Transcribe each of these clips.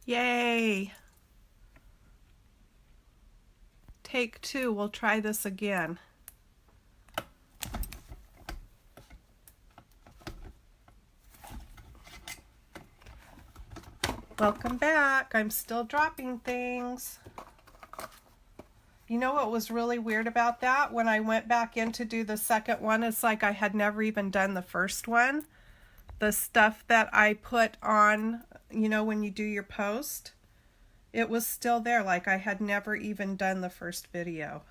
Yay! Take two. We'll try this again. Welcome back. I'm still dropping things. You know what was really weird about that? When I went back in to do the second one, it's like I had never even done the first one. The stuff that I put on, you know, when you do your post, it was still there, like I had never even done the first video.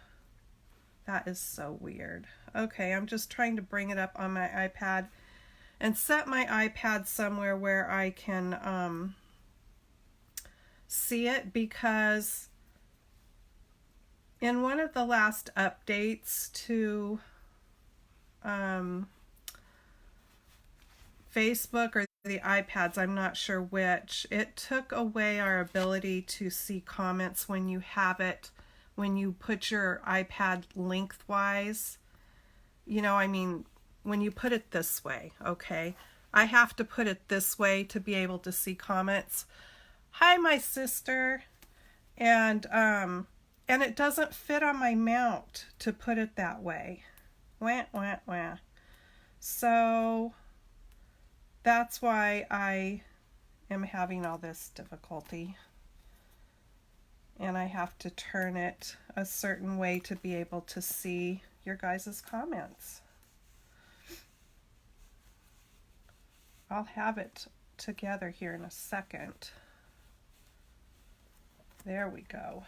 That is so weird. Okay, I'm just trying to bring it up on my iPad and set my iPad somewhere where I can see it, because in one of the last updates to Facebook or the iPads, I'm not sure which, it took away our ability to see comments when you have it, when you put your iPad lengthwise. You know, I mean, when you put it this way, okay? I have to put it this way to be able to see comments. Hi, my sister. And it doesn't fit on my mount to put it that way. Wah, wah, wah. So that's why I am having all this difficulty. And I have to turn it a certain way to be able to see your guys' comments. I'll have it together here in a second. There we go.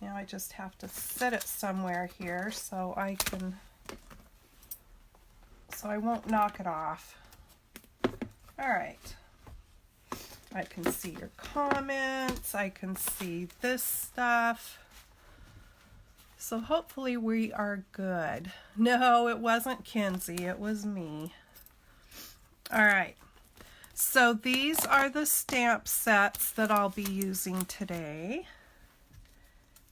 Now I just have to set it somewhere here so I won't knock it off. All right. I can see your comments. I can see this stuff. So hopefully we are good. No, it wasn't Kinsey. It was me. All right. So these are the stamp sets that I'll be using today.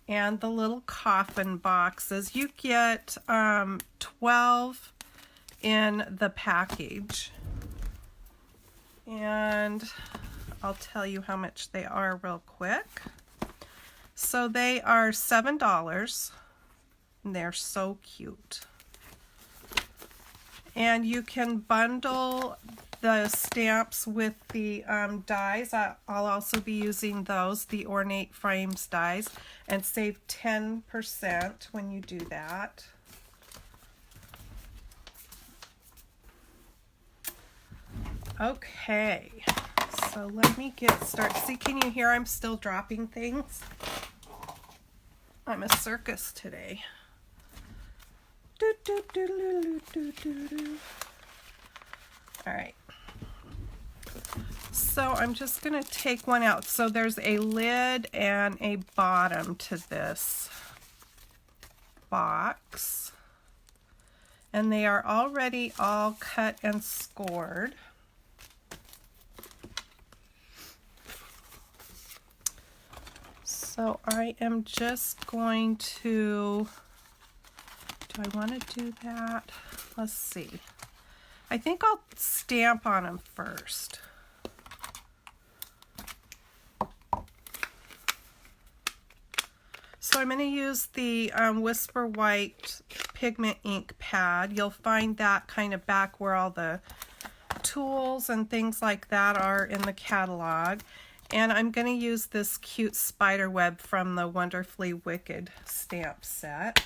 And the little coffin boxes. You get 12 in the package. And I'll tell you how much they are real quick. So they are $7. And they're so cute. And you can bundle the stamps with the dies. I'll also be using those, the Ornate Frames dies, and save 10% when you do that. Okay, so let me get started. See, can you hear I'm still dropping things? I'm a circus today. All right. So I'm just going to take one out. So there's a lid and a bottom to this box. And they are already all cut and scored. So I am just going to, do I want to do that? Let's see. I think I'll stamp on them first. So I'm going to use the Whisper White pigment ink pad. You'll find that kind of back where all the tools and things like that are in the catalog. And I'm going to use this cute spider web from the Wonderfully Wicked stamp set.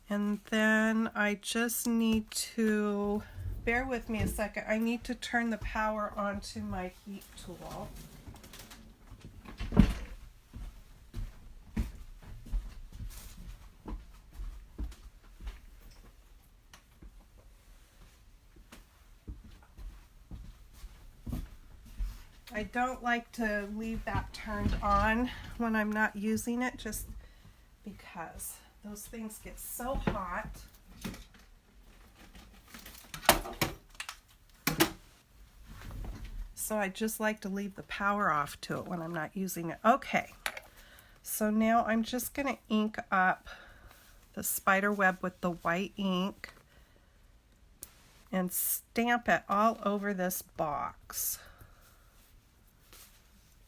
And then I just need to, bear with me a second, I need to turn the power onto my heat tool. I don't like to leave that turned on when I'm not using it, just because those things get so hot. So I just like to leave the power off to it when I'm not using it. Okay, so now I'm just going to ink up the spider web with the white ink. and stamp it all over this box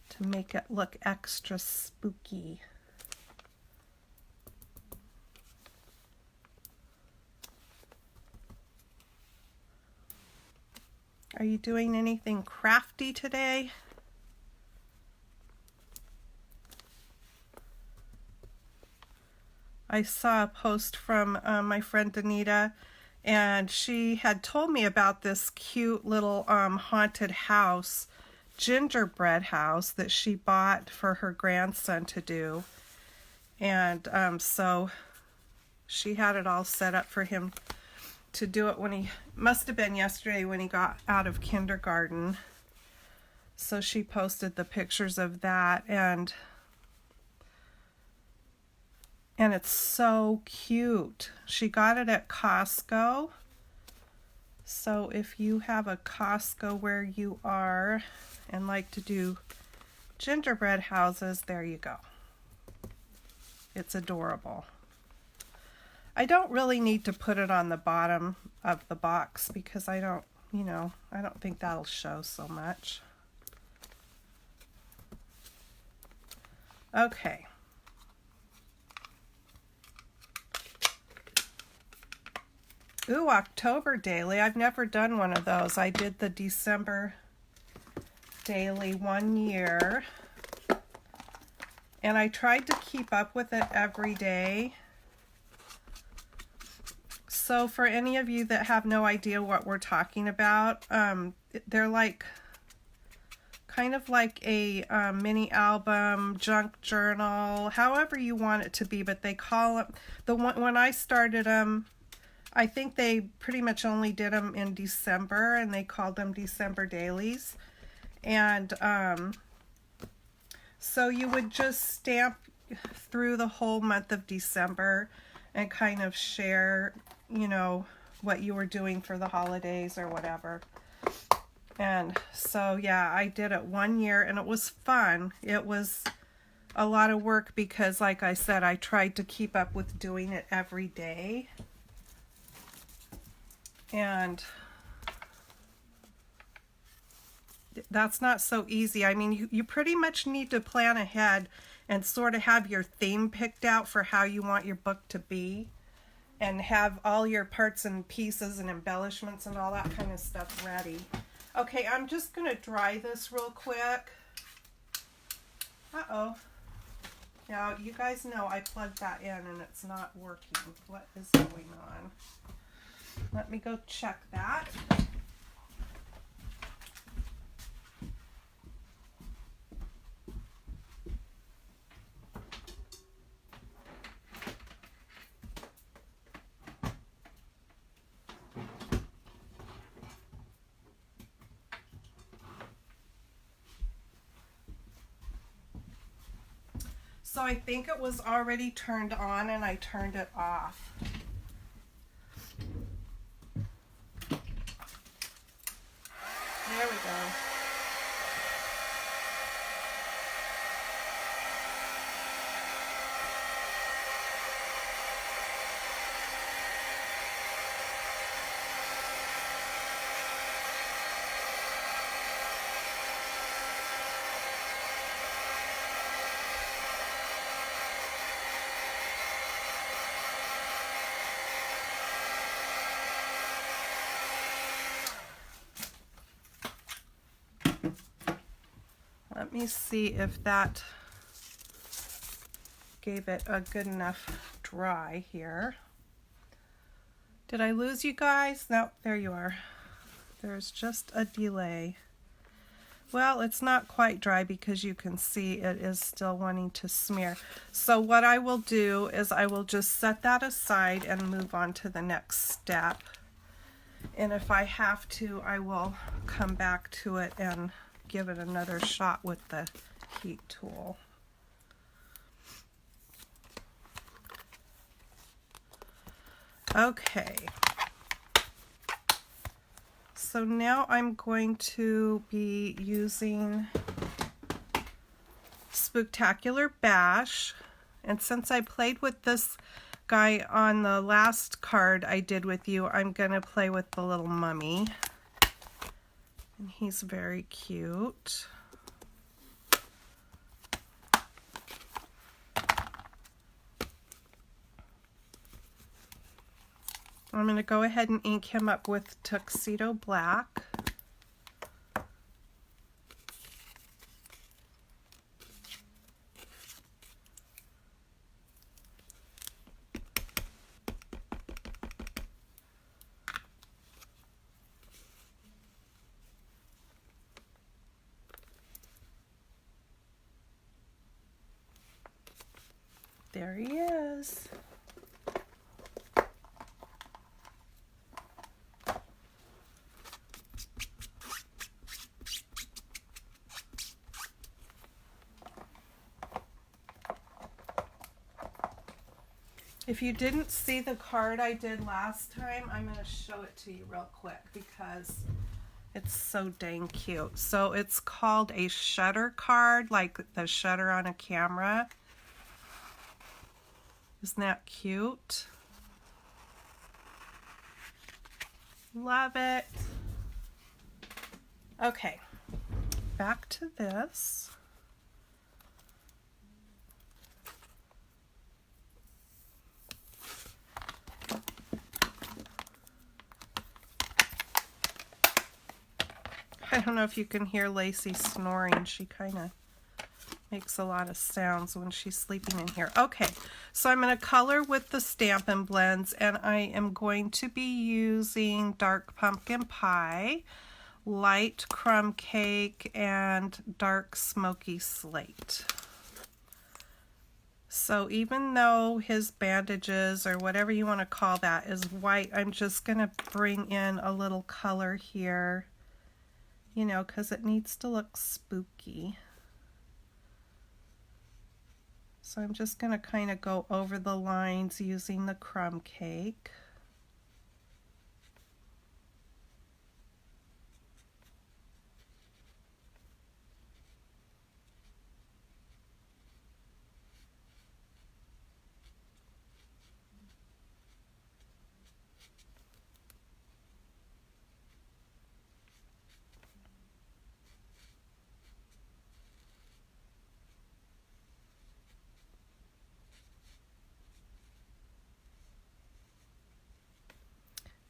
to make it look extra spooky. Are you doing anything crafty today? I saw a post from my friend Danita, and she had told me about this cute little haunted house, gingerbread house, that she bought for her grandson to do. And so she had it all set up for him to do it when he, must have been yesterday when he got out of kindergarten. So she posted the pictures of that, and it's so cute. She got it at Costco. So if you have a Costco where you are and like to do gingerbread houses, there you go. It's adorable. I don't really need to put it on the bottom of the box because I don't think that'll show so much. Okay. Ooh, October daily. I've never done one of those. I did the December daily 1 year. And I tried to keep up with it every day. So for any of you that have no idea what we're talking about, they're like kind of like a mini album, junk journal, however you want it to be, but they call it, the one when I started them, I think they pretty much only did them in December, and they called them December dailies. And so you would just stamp through the whole month of December and kind of share, what you were doing for the holidays or whatever. And so, yeah, I did it 1 year, and it was fun. It was a lot of work because, like I said, I tried to keep up with doing it every day. And that's not so easy. I mean, you pretty much need to plan ahead and sort of have your theme picked out for how you want your book to be, and have all your parts and pieces and embellishments and all that kind of stuff ready. Okay, I'm just going to dry this real quick. Uh-oh. Now, you guys know I plugged that in and it's not working. What is going on? Let me go check that. So I think it was already turned on and I turned it off. There we go. Let me see if that gave it a good enough dry here. Did I lose you guys? No, there you are. There's just a delay. Well, it's not quite dry because you can see it is still wanting to smear. So what I will do is I will just set that aside and move on to the next step. And if I have to, I will come back to it and give it another shot with the heat tool. Okay. So now I'm going to be using Spooktacular Bash, and since I played with this guy, on the last card I did with you, I'm going to play with the little mummy. And he's very cute. I'm going to go ahead and ink him up with Tuxedo Black. There he is. If you didn't see the card I did last time, I'm going to show it to you real quick because it's so dang cute. So it's called a shutter card, like the shutter on a camera. Isn't that cute? Love it. Okay, back to this. I don't know if you can hear Lacey snoring. She kind of makes a lot of sounds when she's sleeping in here. Okay, so I'm going to color with the Stampin' Blends, and I am going to be using Dark Pumpkin Pie, Light Crumb Cake, and Dark Smoky Slate. So even though his bandages, or whatever you want to call that, is white, I'm just going to bring in a little color here, you know, because it needs to look spooky. So I'm just going to kind of go over the lines using the crumb cake.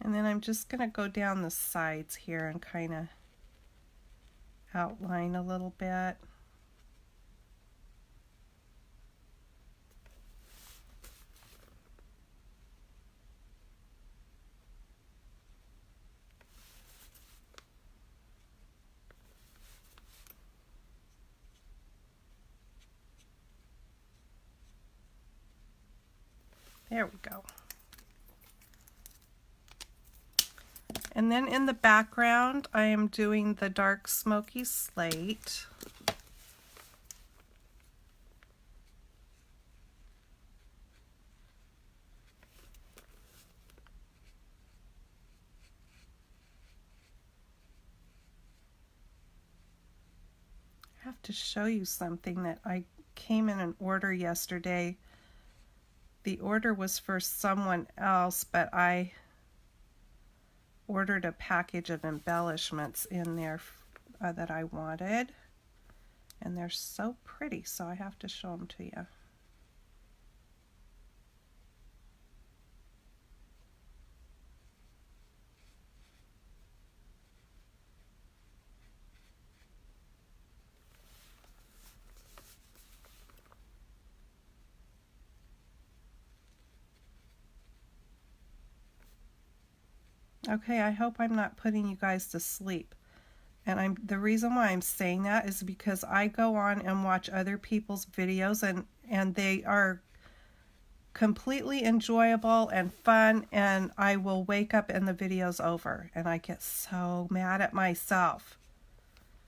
And then I'm just going to go down the sides here and kind of outline a little bit. There we go. And then in the background, I am doing the Dark Smoky Slate. I have to show you something that I came in an order yesterday. The order was for someone else, but I ordered a package of embellishments in there that I wanted, and they're so pretty, so I have to show them to you. Okay, I hope I'm not putting you guys to sleep. And the reason why I'm saying that is because I go on and watch other people's videos, and they are completely enjoyable and fun, and I will wake up and the video's over and I get so mad at myself.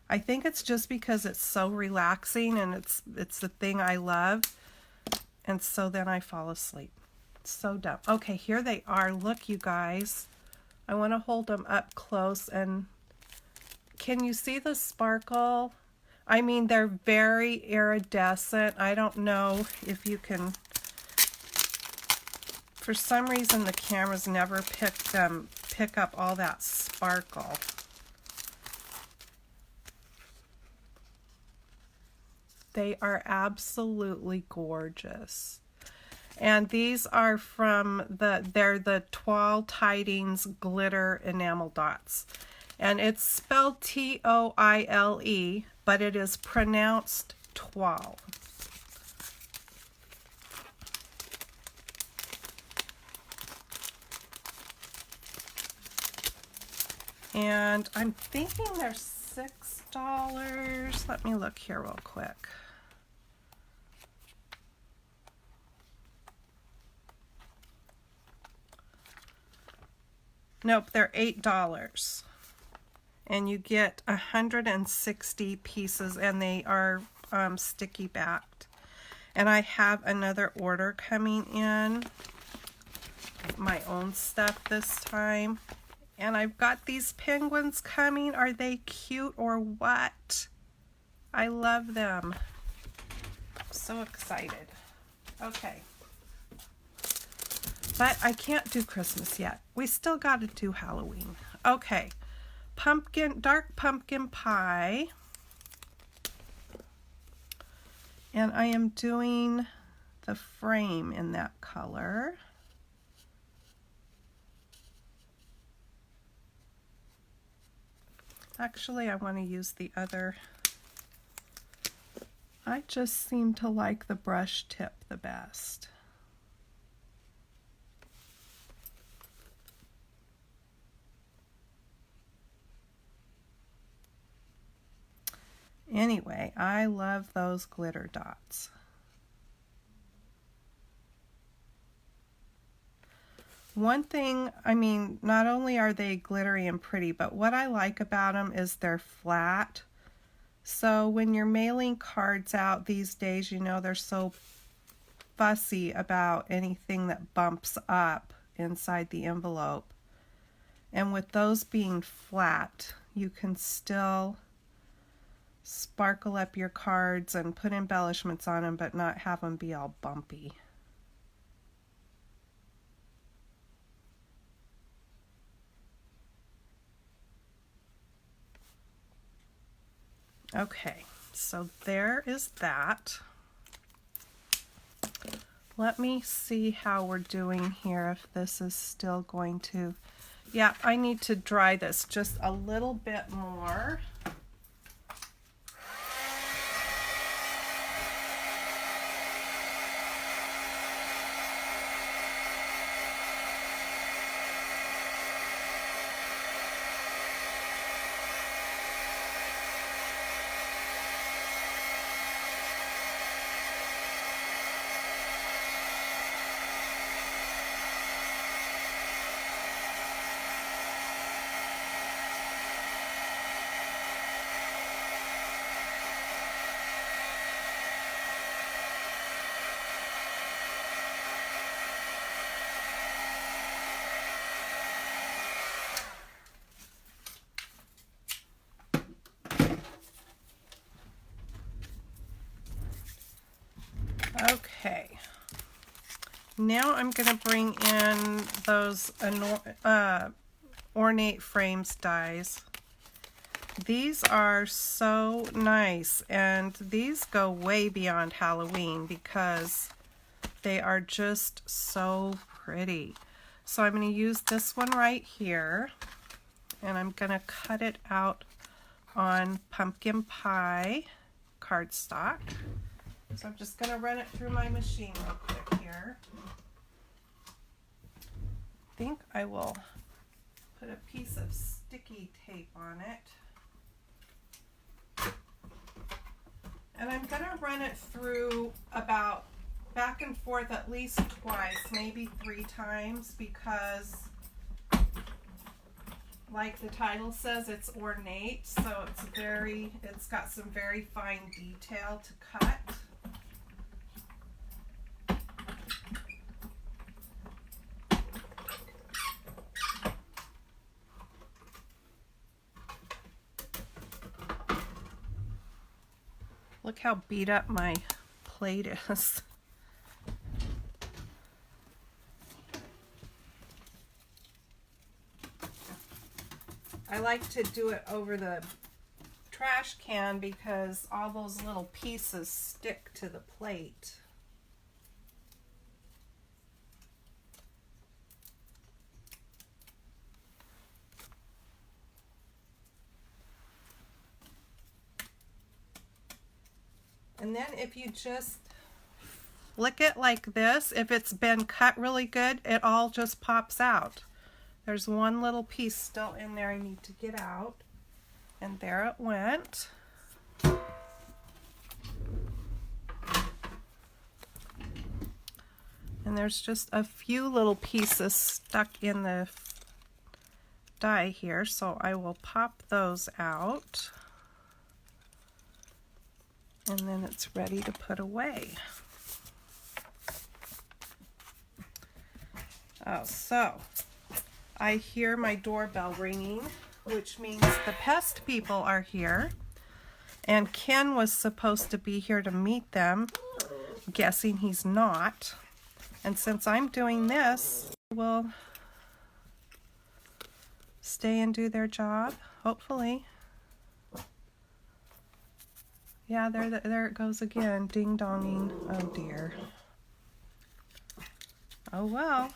I think it's just because it's so relaxing and it's the thing I love, and so then I fall asleep. It's so dumb. Okay, here they are. Look, you guys. I want to hold them up close, and can you see the sparkle? I mean, they're very iridescent. I don't know if you can For some reason, the cameras never pick up all that sparkle. They are absolutely gorgeous. And these are from they're the Toile Tidings Glitter Enamel Dots. And it's spelled T-O-I-L-E, but it is pronounced Toile. And I'm thinking they're $6. Let me look here real quick. Nope, they're $8. And you get 160 pieces, and they are sticky backed. And I have another order coming in, my own stuff this time. And I've got these penguins coming. Are they cute or what? I love them. I'm so excited. Okay. But I can't do Christmas yet. We still got to do Halloween. Okay. Dark pumpkin pie. And I am doing the frame in that color. Actually, I want to use the other. I just seem to like the brush tip the best. Anyway, I love those glitter dots. One thing, I mean, not only are they glittery and pretty, but what I like about them is they're flat. So when you're mailing cards out these days, you know, they're so fussy about anything that bumps up inside the envelope. And with those being flat, you can still sparkle up your cards and put embellishments on them, but not have them be all bumpy. Okay, so there is that. Let me see how we're doing here, if this is still going to... Yeah, I need to dry this just a little bit more. Okay, now I'm going to bring in those ornate frames dies. These are so nice, and these go way beyond Halloween because they are just so pretty. So I'm going to use this one right here, and I'm going to cut it out on pumpkin pie cardstock. So I'm just going to run it through my machine real quick here. I think I will put a piece of sticky tape on it. And I'm going to run it through about back and forth at least twice, maybe 3 times, because like the title says, it's ornate, so it's got some very fine detail to cut. Look how beat up my plate is. I like to do it over the trash can because all those little pieces stick to the plate. And then if you just flick it like this, if it's been cut really good, it all just pops out. There's one little piece still in there I need to get out. And there it went. And there's just a few little pieces stuck in the die here, so I will pop those out. And then it's ready to put away. Oh, so I hear my doorbell ringing, which means the pest people are here. And Ken was supposed to be here to meet them, guessing he's not. And since I'm doing this, we'll stay and do their job, hopefully. Yeah, there it goes again, ding-donging. Oh dear. Oh well.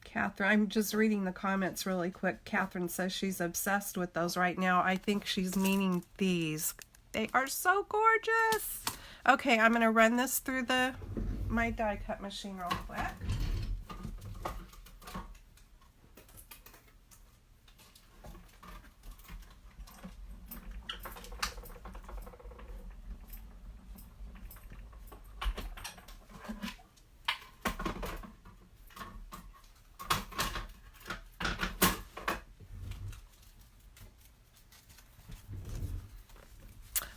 Catherine, I'm just reading the comments really quick. Catherine says she's obsessed with those right now. I think she's meaning these. They are so gorgeous. Okay, I'm going to run this through my die cut machine real quick.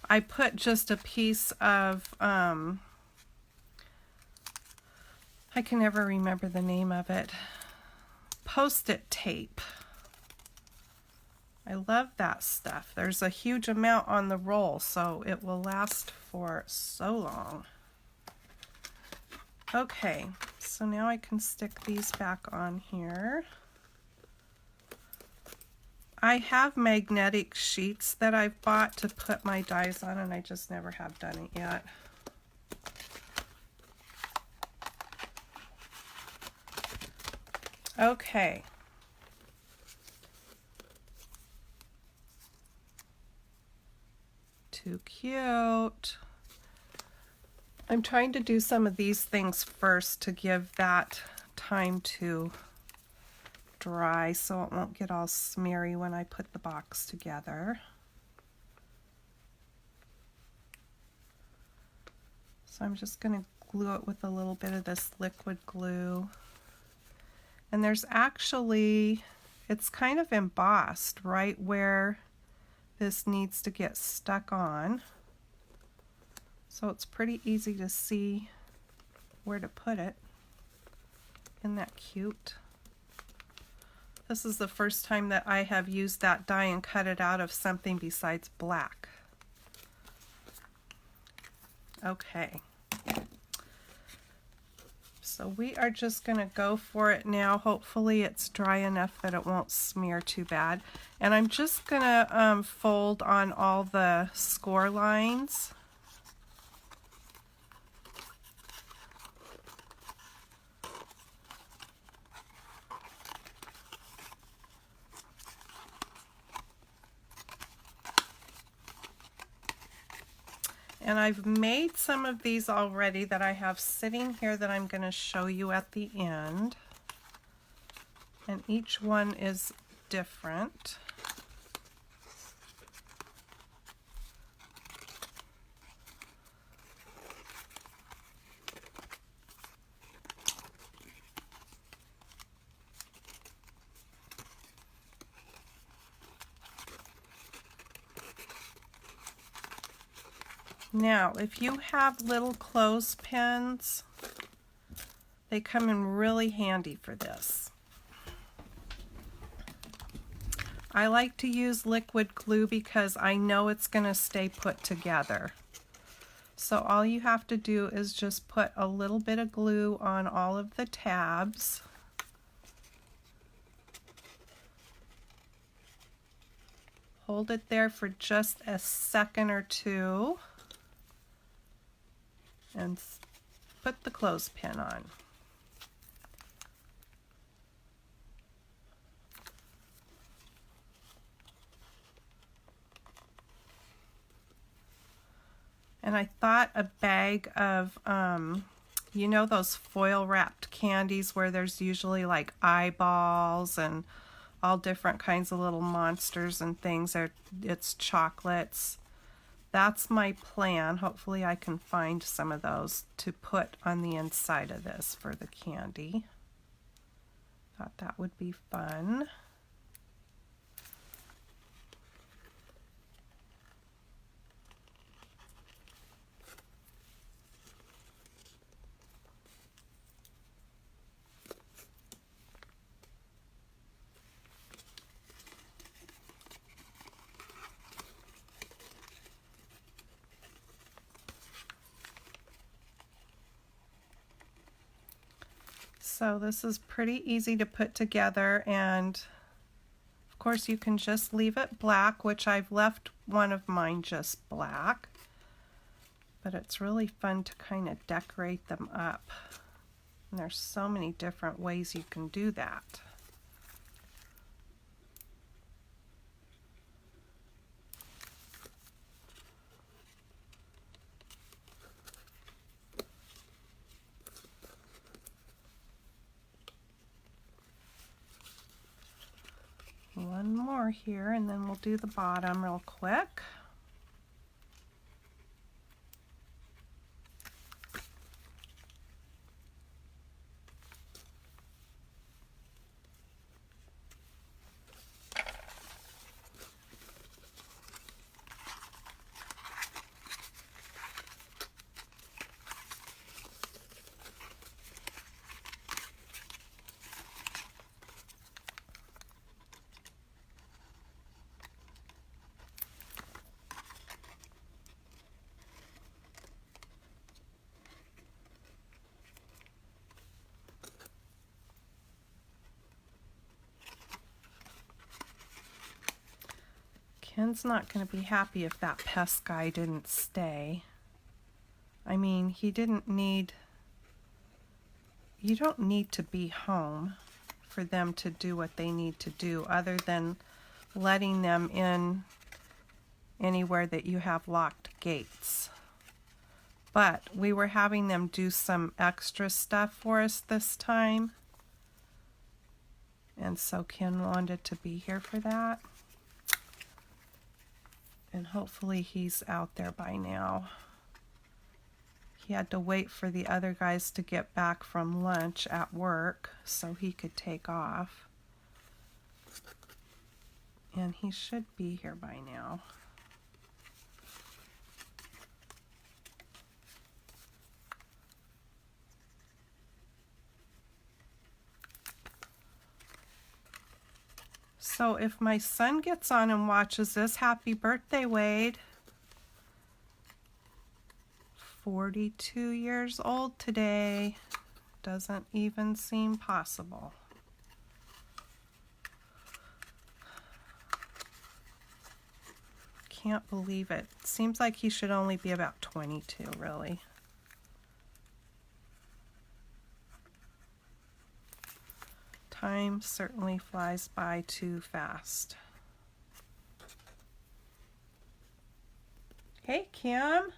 I put just a piece of, I can never remember the name of it, Post-it tape. I love that stuff. There's a huge amount on the roll, so it will last for so long. Okay, so now I can stick these back on here. I have magnetic sheets that I've bought to put my dies on, and I just never have done it yet. Okay. Too cute. I'm trying to do some of these things first to give that time to dry so it won't get all smeary when I put the box together. So I'm just going to glue it with a little bit of this liquid glue. And there's actually, it's kind of embossed right where this needs to get stuck on. So it's pretty easy to see where to put it. Isn't that cute? This is the first time that I have used that die and cut it out of something besides black. Okay. So we are just going to go for it now. Hopefully it's dry enough that it won't smear too bad. And I'm just going to fold on all the score lines. And I've made some of these already that I have sitting here that I'm going to show you at the end. And each one is different. Now, if you have little clothespins, they come in really handy for this. I like to use liquid glue because I know it's going to stay put together. So all you have to do is just put a little bit of glue on all of the tabs. Hold it there for just a second or two and put the clothespin on. And I thought a bag of, you know, those foil wrapped candies where there's usually like eyeballs and all different kinds of little monsters and things. It's chocolates. That's my plan. Hopefully I can find some of those to put on the inside of this for the candy. Thought that would be fun. So this is pretty easy to put together, and of course you can just leave it black, which I've left one of mine just black, but it's really fun to kind of decorate them up. And there's so many different ways you can do that. One more here, and then we'll do the bottom real quick. Ken's not going to be happy if that pest guy didn't stay. I mean, you don't need to be home for them to do what they need to do, other than letting them in anywhere that you have locked gates. But we were having them do some extra stuff for us this time, and so Ken wanted to be here for that. And hopefully he's out there by now. He had to wait for the other guys to get back from lunch at work so he could take off. And he should be here by now. So if my son gets on and watches this, happy birthday, Wade. 42 years old today. Doesn't even seem possible. Can't believe it. Seems like he should only be about 22, really. Time certainly flies by too fast. Hey, Kim.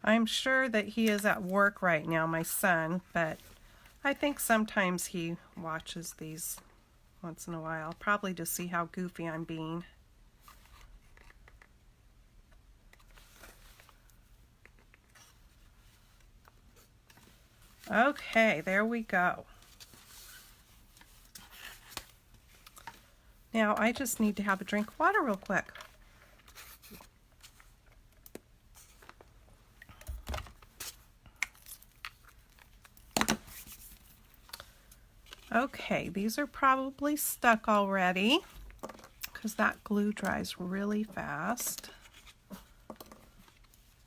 I'm sure that he is at work right now, my son, but I think sometimes he watches these once in a while, probably to see how goofy I'm being. Okay, there we go. Now I just need to have a drink of water real quick. Okay, these are probably stuck already because that glue dries really fast.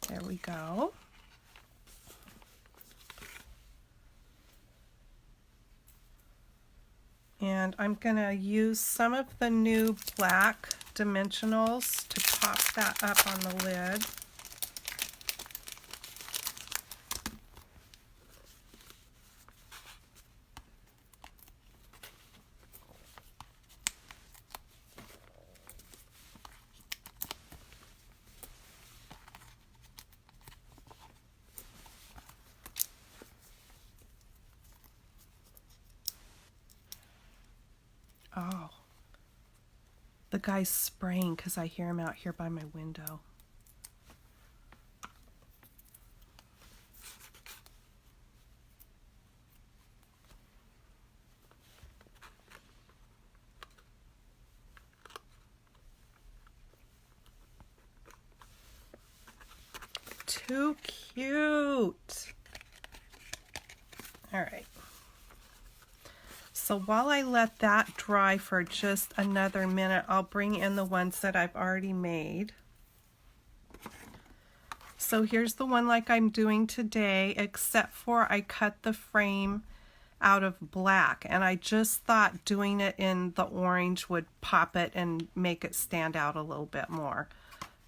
There we go. And I'm going to use some of the new black dimensionals to pop that up on the lid. Oh, the guy's spraying because I hear him out here by my window. Too cute. All right. So while I let that dry for just another minute, I'll bring in the ones that I've already made. So here's the one like I'm doing today, except for I cut the frame out of black, and I just thought doing it in the orange would pop it and make it stand out a little bit more.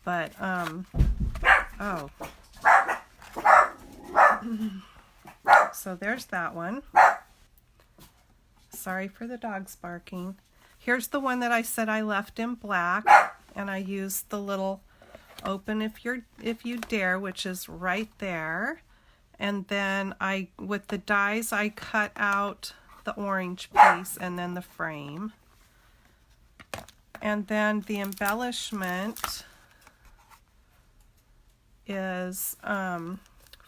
But, oh. So there's that one. Sorry for the dogs barking. Here's the one that I said I left in black, and I used the little open if you dare, which is right there. And then with the dies, I cut out the orange piece and then the frame. And then the embellishment is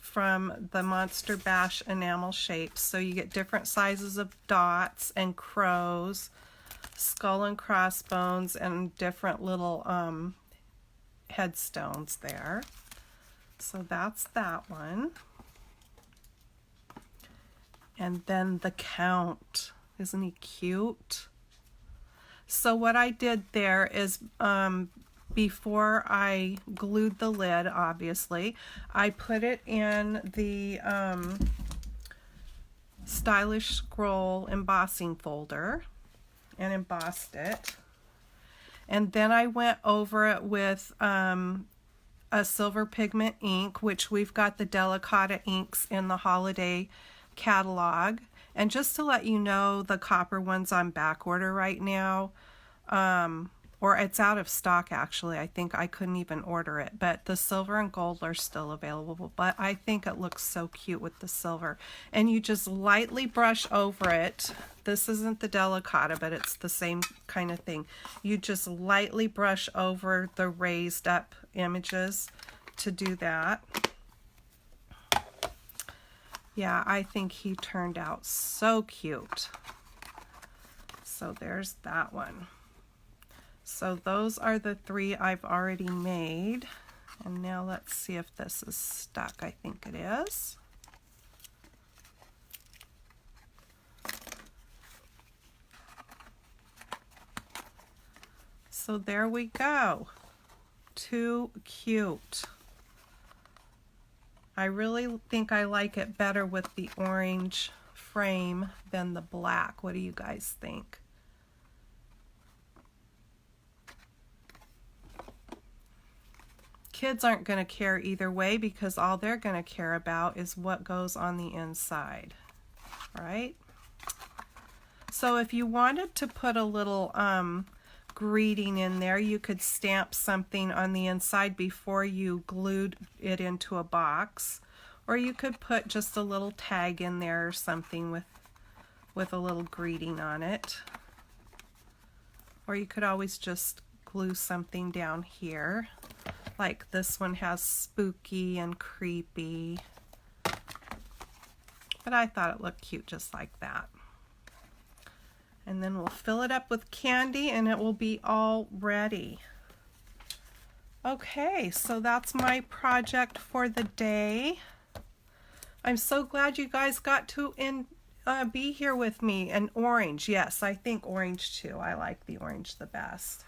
from the Monster Bash enamel shapes. So you get different sizes of dots and crows, skull and crossbones, and different little headstones there. So that's that one. And then the Count. Isn't he cute? So what I did there is before I glued the lid, obviously, I put it in the Stylish Scroll embossing folder and embossed it. And then I went over it with a silver pigment ink, which we've got the Delicata inks in the holiday catalog. And just to let you know, the copper one's on back order right now. Or it's out of stock, actually. I think I couldn't even order it. But the silver and gold are still available. But I think it looks so cute with the silver. And you just lightly brush over it. This isn't the Delicata, but it's the same kind of thing. You just lightly brush over the raised up images to do that. Yeah, I think he turned out so cute. So there's that one. So those are the three I've already made. And now let's see if this is stuck. I think it is. So there we go. Too cute. I really think I like it better with the orange frame than the black. What do you guys think? Kids aren't going to care either way because all they're going to care about is what goes on the inside, right? So if you wanted to put a little greeting in there, you could stamp something on the inside before you glued it into a box, or you could put just a little tag in there or something with a little greeting on it, or you could always just glue something down here, like this one has spooky and creepy, But I thought it looked cute just like that. And then we'll fill it up with candy and it will be all ready. Okay, so that's my project for the day. I'm so glad you guys got to be here with me. And orange, yes, I think orange too. I like the orange the best.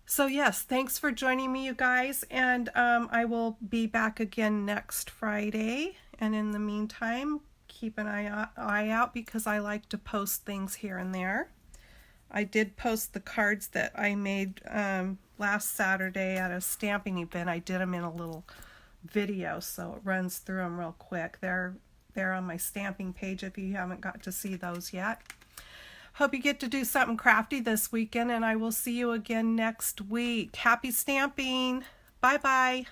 So yes, thanks for joining me, you guys, and I will be back again next Friday. And in the meantime, keep an eye out because I like to post things here and there. I did post the cards that I made last Saturday at a stamping event. I did them in a little video, so it runs through them real quick. They're on my stamping page if you haven't got to see those yet. Hope you get to do something crafty this weekend, and I will see you again next week. Happy stamping! Bye-bye!